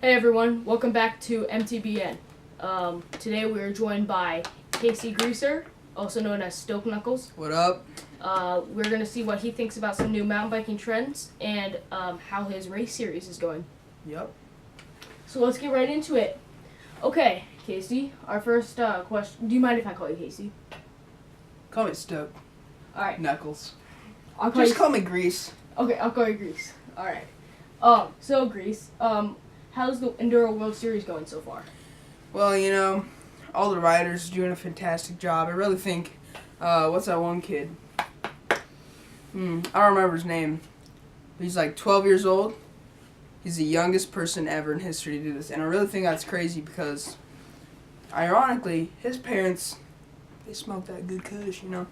Hey everyone, welcome back to MTBN. Today we are joined by Casey Greaser, also known as Stokeknuckles. What up? We're going to see what he thinks about some new mountain biking trends and how his race series is going. Yep. So let's get right into it. Okay, Casey, our first question. Do you mind if I call you Casey? Call me Stoke. Alright. Knuckles. I'll call Just call me Grease. Okay, I'll call you Grease. Alright. So Grease, how's the Enduro World Series going so far? Well, you know, all the riders are doing a fantastic job. I really think, what's that one kid? I don't remember his name. He's like 12 years old. He's the youngest person ever in history to do this. And I really think that's crazy because, ironically, his parents, they smoke that good kush, you know?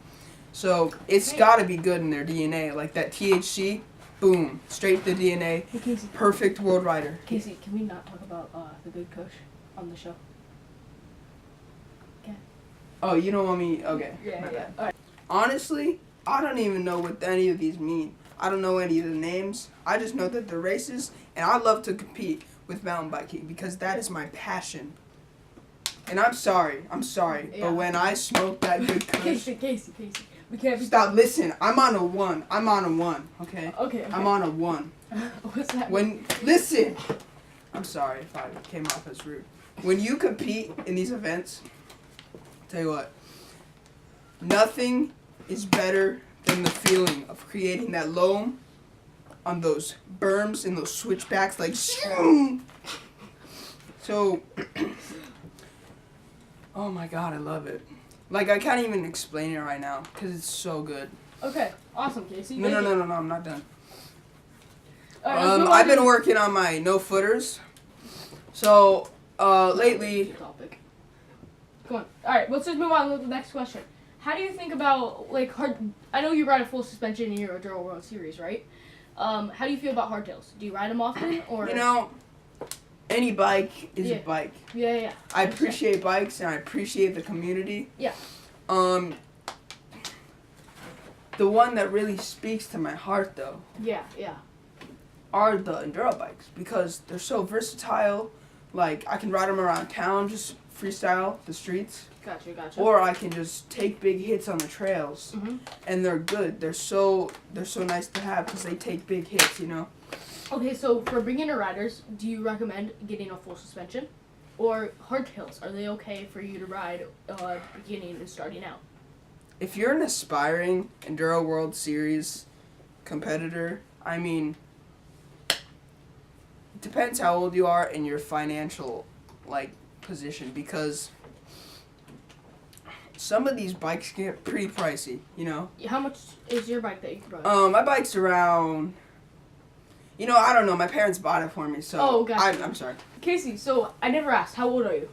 So, it's got to be good in their DNA. Like that THC, boom, straight to the DNA. Hey, Casey. Perfect world rider. Casey, can we not talk about the good kush on the show? Okay. Oh, you don't want me? Okay. Yeah. All right. Honestly, I don't even know what any of these mean. I don't know any of the names. I just know that they're races, and I love to compete with mountain biking because that is my passion. And I'm sorry, Yeah. but when I smoke that good kush... Casey, we can't be... Stop, listen, I'm on a one, okay? Okay. I'm on a one. What's that? Listen! I'm sorry if I came off as rude. When you compete in these events, I'll tell you what, nothing is better than the feeling of creating that loam on those berms and those switchbacks, like, so, oh my god, I love it. Like, I can't even explain it right now, because it's so good. Okay, awesome, Casey. No, I'm not done. All right, I've been working on my no-footers, so, lately... Topic. Come on. All right, let's just move on to the next question. How do you think about, like, I know you ride a full suspension in your Enduro World Series, right? How do you feel about hardtails? Do you ride them often, or? You know, any bike is a bike. Yeah. I appreciate bikes, and I appreciate the community. Yeah. The one that really speaks to my heart, though, Yeah. are the Enduro bikes, because they're so versatile. Like, I can ride them around town, just freestyle the streets. Gotcha. Or I can just take big hits on the trails, Mm-hmm. and they're good. They're so nice to have because they take big hits, you know. Okay, so for beginner riders, do you recommend getting a full suspension, or hardtails? Are they okay for you to ride beginning and starting out? If you're an aspiring Enduro World Series competitor, I mean, it depends how old you are and your financial, position, because some of these bikes get pretty pricey, you know? How much is your bike that you can ride? My bike's around, I don't know, my parents bought it for me, so... Oh, gotcha. I'm sorry. Casey, so I never asked, how old are you?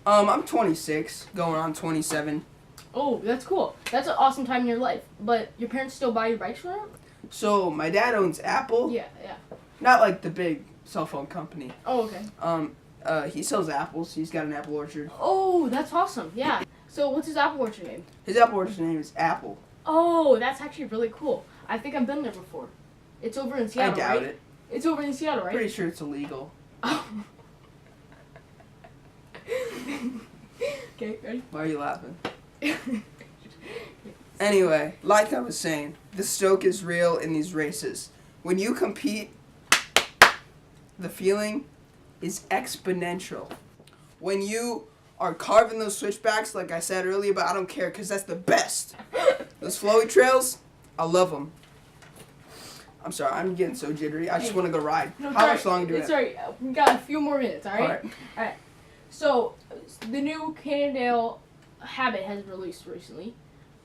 I'm 26, going on 27. Oh, that's cool. That's an awesome time in your life. But your parents still buy your bikes for you? So, my dad owns Apple. Yeah. Not like the big cell phone company. Oh, okay. He sells apples. He's got an apple orchard. Oh, that's awesome. Yeah. So, what's his apple orchard name? His apple orchard name is Apple. Oh, that's actually really cool. I think I've been there before. It's over in Seattle, I doubt right? it. It's over in Seattle, right? Pretty sure it's illegal. Okay, ready? Why are you laughing? Anyway, like I was saying, the stoke is real in these races. When you compete, the feeling is exponential. When you are carving those switchbacks, like I said earlier, but I don't care because that's the best. Those flowy trails, I love them. I'm sorry, I'm getting so jittery. I just want to go ride. No, How much longer do we have? Sorry, we got a few more minutes, all right? All right. So, the new Cannondale Habit has released recently.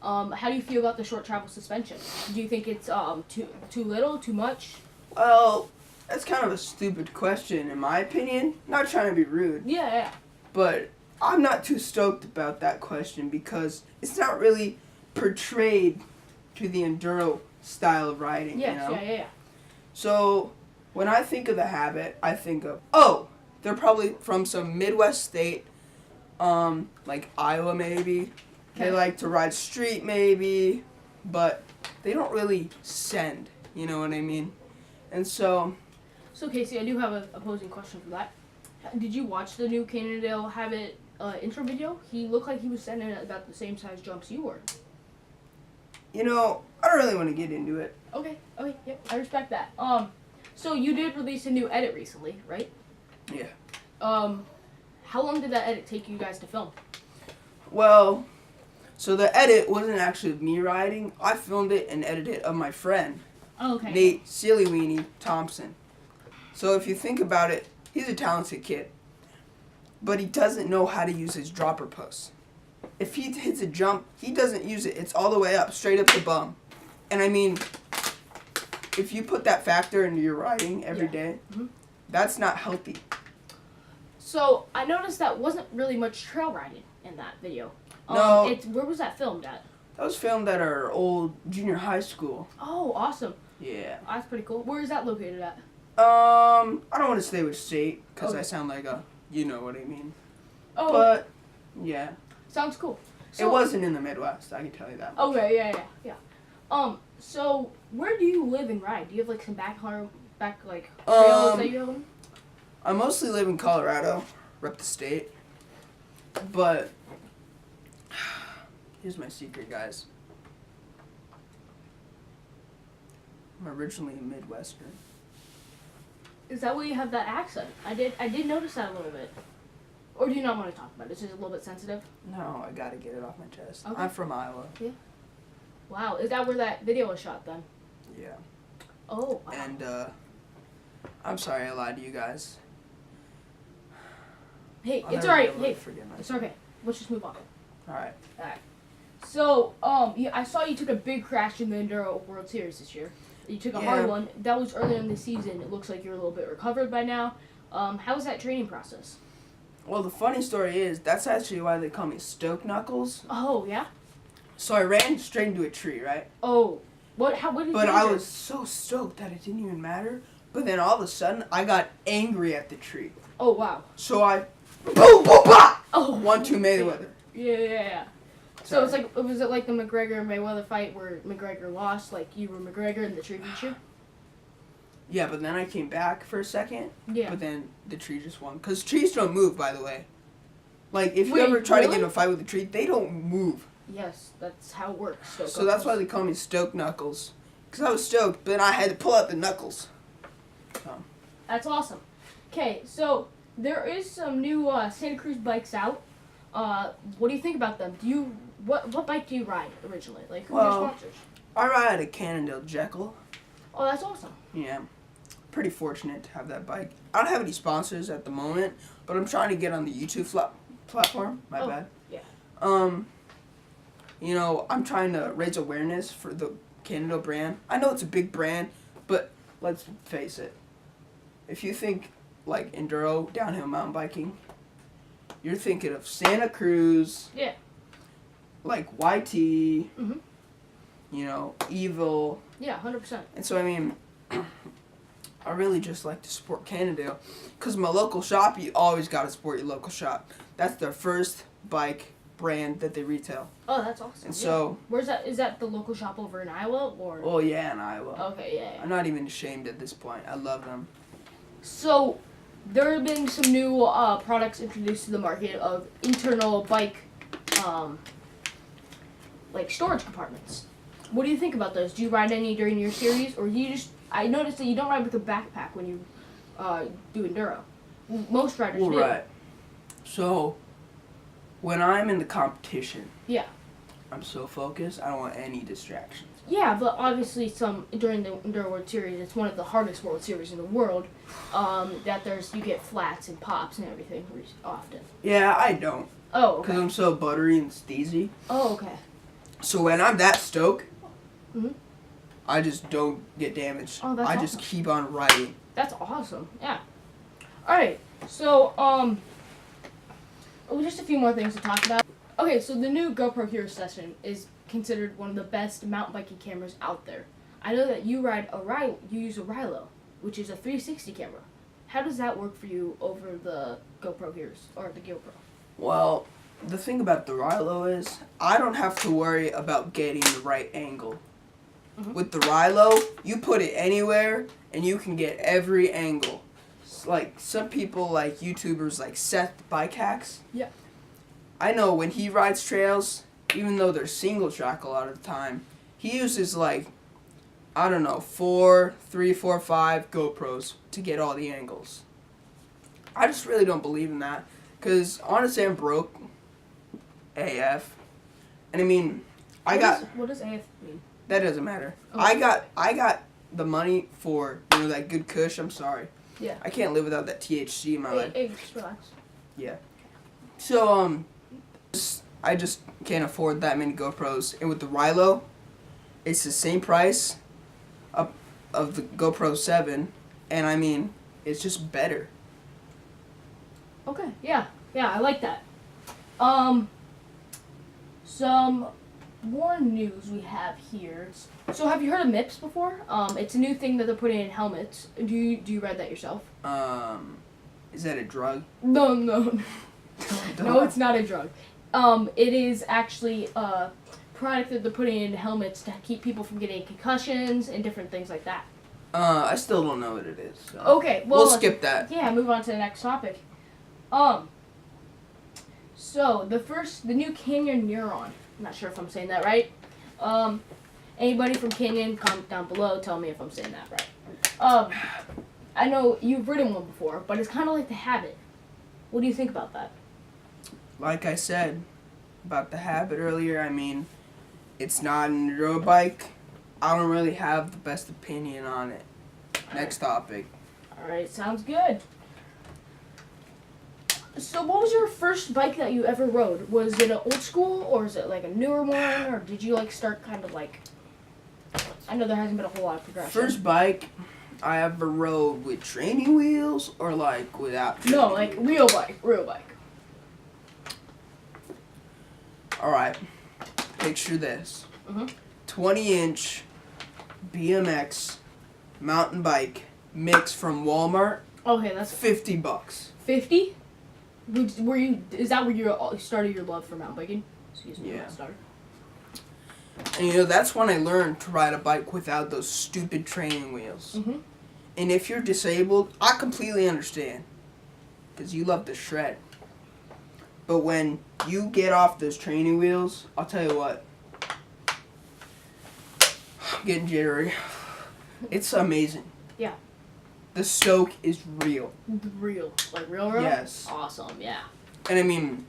How do you feel about the short travel suspension? Do you think it's too little, too much? Well, that's kind of a stupid question in my opinion. Not trying to be rude. Yeah. But I'm not too stoked about that question because it's not really portrayed to the enduro style of riding, Yes, you know? Yeah. So, when I think of the Habit, I think of, they're probably from some Midwest state, like Iowa maybe. They like to ride street maybe, but they don't really send, you know what I mean? And so... So, Casey, I do have an opposing question for that. Did you watch the new Cannondale Habit intro video? He looked like he was standing at about the same size jumps you were. You know, I don't really want to get into it. Okay, yep, I respect that. So you did release a new edit recently, right? Yeah. How long did that edit take you guys to film? Well, so the edit wasn't actually me riding. I filmed it and edited it of my friend, Oh, okay. Nate Silly Weenie Thompson. So if you think about it, he's a talented kid, but he doesn't know how to use his dropper post. If he hits a jump, he doesn't use it. It's all the way up, straight up the bum. And I mean, if you put that factor into your riding every day, that's not healthy. So I noticed that wasn't really much trail riding in that video. No. Where was that filmed at? That was filmed at our old junior high school. Oh, awesome. Yeah. That's pretty cool. Where is that located at? I don't want to say which state, because Okay. I sound like a, you know what I mean. Oh, But, yeah. sounds cool. It wasn't in the Midwest, I can tell you that. Okay, yeah. So where do you live and ride? Do you have like some back trails that you have on? I mostly live in Colorado, rep the state. But, here's my secret, guys. I'm originally a Midwestern. Is that why you have that accent? I did notice that a little bit. Or do you not want to talk about it? It's just a little bit sensitive? No, I gotta get it off my chest. Okay. I'm from Iowa. Wow, is that where that video was shot then? Yeah. Oh, wow. And, I'm sorry I lied to you guys. Hey, I'll it's never be alright. able to Hey, forgive myself. it's okay. Let's just move on. Alright. So, yeah, I saw you took a big crash in the Enduro World Series this year. You took a hard one. That was early in the season. It looks like you're a little bit recovered by now. How was that training process? Well, the funny story is, that's actually why they call me Stokeknuckles. Oh, yeah? So I ran straight into a tree, right? Oh. What did you But do? I was so stoked that it didn't even matter. But then all of a sudden, I got angry at the tree. Oh, wow. So I, boom, boom, bah! Oh. 1-2 Mayweather. Yeah. So it's like, was it like the McGregor and Mayweather fight where McGregor lost, like you were McGregor and the tree beat you? Yeah, but then I came back for a second. Yeah. But then the tree just won. Because trees don't move, by the way. Like, if you Wait, ever try to really? get in a fight with a tree, they don't move. Yes, that's how it works. So that's why they call me Stokeknuckles. Because I was stoked, but then I had to pull out the knuckles. That's awesome. Okay, so there is some new Santa Cruz bikes out. What do you think about them? What bike do you ride originally? Like, who are your sponsors? I ride a Cannondale Jekyll. Oh, that's awesome. Yeah. Pretty fortunate to have that bike. I don't have any sponsors at the moment, but I'm trying to get on the YouTube platform. My bad. Yeah. You know, I'm trying to raise awareness for the Cannondale brand. I know it's a big brand, but let's face it. If you think like enduro, downhill mountain biking, you're thinking of Santa Cruz. Yeah. Like YT. Mhm. You know, Evil. Yeah, 100%. And so I mean, I really just like to support Cannondale, cause my local shop. You always gotta support your local shop. That's their first bike brand that they retail. Oh, that's awesome. And yeah. so, Where's that? Is that the local shop over in Iowa or? oh yeah, in Iowa. Okay, yeah. I'm not even ashamed at this point. I love them. So, there have been some new products introduced to the market of internal bike, like storage compartments. What do you think about those? Do you ride any during your series, or do you just? I noticed that you don't ride with a backpack when you do enduro. Most riders do. Right. So, when I'm in the competition, Yeah. I'm so focused. I don't want any distractions. Yeah, but obviously during the Enduro World Series, it's one of the hardest World Series in the world. That you get flats and pops and everything often. Yeah, I don't. Oh, Because okay. I'm so buttery and steezy. Oh, okay. So when I'm that stoked, Mhm. I just don't get damaged. Oh, that's I just awesome. keep on riding. That's awesome. Yeah. All right. So just a few more things to talk about. Okay, so the new GoPro Hero Session is considered one of the best mountain biking cameras out there. I know that you use a Rilo, which is a 360 camera. How does that work for you over the GoPro Heroes or the GoPro? Well, the thing about the Rilo is I don't have to worry about getting the right angle. Mhm. With the Rilo, you put it anywhere and you can get every angle. like some people, like YouTubers, like Seth Bike Hacks. Yeah. I know when he rides trails, even though they're single track a lot of the time, he uses like, I don't know, 4, 3, 4, 5 GoPros to get all the angles. I just really don't believe in that, because honestly I'm broke AF. And I mean, What does AF mean? That doesn't matter. Oh. I got the money for, that good kush. I'm sorry. Yeah. I can't live without that THC in my life. Hey, just relax. Yeah. So I just can't afford that many GoPros. And with the Rilo, it's the same price of the GoPro 7, and I mean, it's just better. Okay. Yeah. Yeah, I like that. Some more news we have here. So have you heard of MIPS before? It's a new thing that they're putting in helmets. Do you read that yourself? Is that a drug? No. No, it's not a drug. It is actually a product that they're putting in helmets to keep people from getting concussions and different things like that. I still don't know what it is. So. Okay, well, we'll skip that. Yeah, move on to the next topic. So the new Canyon Neuron. I'm not sure if I'm saying that right. Anybody from Canyon, comment down below. Tell me if I'm saying that right. I know you've ridden one before, but it's kind of like the Habit. What do you think about that? Like I said about the Habit earlier, I mean, it's not an enduro bike. I don't really have the best opinion on it. Next topic. Alright, sounds good. So what was your first bike that you ever rode? Was it an old school, or is it like a newer one, or did you like start kind of like... I know there hasn't been a whole lot of progression. First bike I ever rode with training wheels, or like without training No, like wheels? real bike. Alright, picture this. Mhm. 20-inch BMX mountain bike mix from Walmart. Okay, that's $50. 50. Were you? Is that where you started your love for mountain biking? Excuse me, Yeah. started. And that's when I learned to ride a bike without those stupid training wheels. Mhm. And if you're disabled, I completely understand, because you love to shred. But when you get off those training wheels, I'll tell you what, I'm getting jittery. It's amazing. Yeah. The Stoke is real. Real. Real? Yes. Awesome, yeah. And I mean,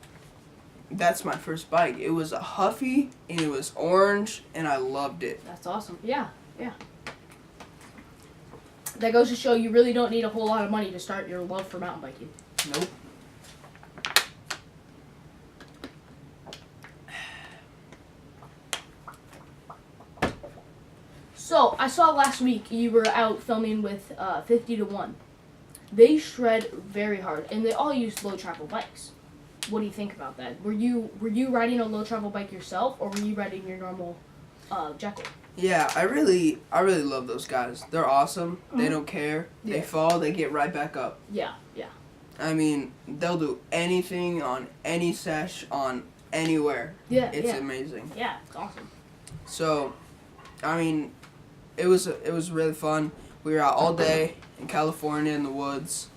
that's my first bike. It was a Huffy, and it was orange, and I loved it. That's awesome. Yeah. That goes to show you really don't need a whole lot of money to start your love for mountain biking. Nope. So, I saw last week you were out filming with 50 to 1. They shred very hard, and they all use low travel bikes. What do you think about that? Were you riding a low travel bike yourself, or were you riding your normal Jekyll? Yeah, I really love those guys. They're awesome. They don't care. Yeah. They fall, they get right back up. Yeah. I mean, they'll do anything on any sesh on anywhere. Yeah. It's amazing. Yeah, it's awesome. So, I mean, it was really fun. We were out all day in California in the woods.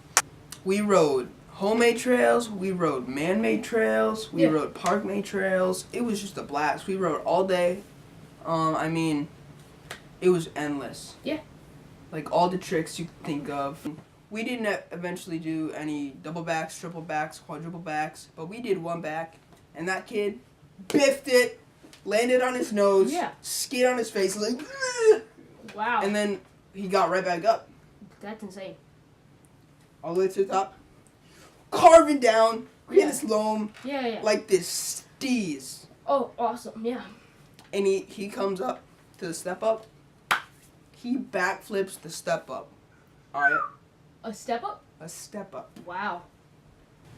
We rode homemade trails, we rode man-made trails, we rode park-made trails. It was just a blast. We rode all day. I mean, it was endless. Yeah. Like all the tricks you could think of. We didn't eventually do any double backs, triple backs, quadruple backs, but we did one back, and that kid biffed it, landed on his nose, skid on his face, like, "Ugh!" Wow. And then he got right back up. That's insane. All the way to the top, carving down in his loam, Yeah. like this steez. Oh, awesome. Yeah. And he comes up to the step up. He backflips the step up. Alright? A step up? A step up. Wow.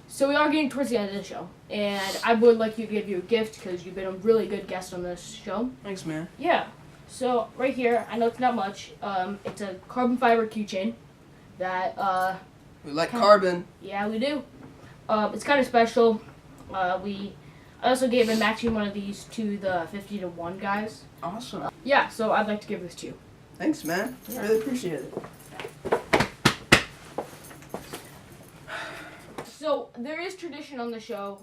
So we are getting towards the end of the show, and I would like to give you a gift because you've been a really good guest on this show. Thanks, man. Yeah. So right here, I know it's not much. It's a carbon fiber keychain that We like carbon. Yeah, we do. It's kind of special. I also gave a matching one of these to the 50 to 1 guys. Awesome. Yeah, so I'd like to give this to you. Thanks, man. Yeah. Really appreciate it. So there is tradition on the show.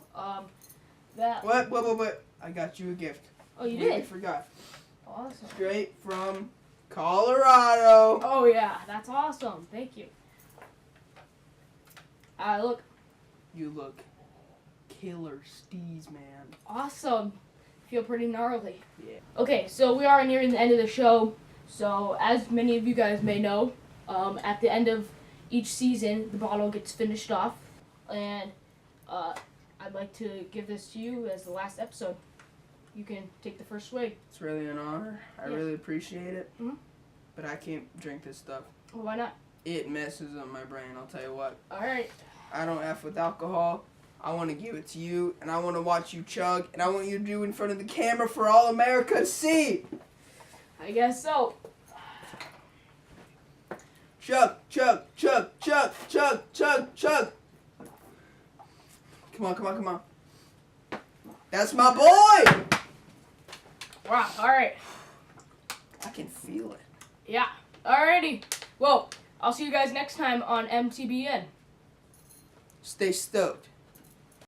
That. What? I got you a gift. Oh, you Completely did? forgot. Awesome. Straight from Colorado. Oh yeah, that's awesome. Thank you. Look. You look killer steez, man. Awesome. Feel pretty gnarly. Yeah. Okay, so we are nearing the end of the show. So as many of you guys may know, at the end of each season, the bottle gets finished off, and I'd like to give this to you as the last episode. You can take the first swig. It's really an honor. I Yeah. really appreciate it. Mhm. But I can't drink this stuff. Well, why not? It messes up my brain, I'll tell you what. All right. I don't F with alcohol. I want to give it to you, and I want to watch you chug, and I want you to do it in front of the camera for all America to see. I guess so. Chug, chug, chug, chug, chug, chug, chug. Come on. That's my boy! Wow. All right. I can feel it. Yeah. Alrighty. Well, I'll see you guys next time on MTBN. Stay stoked.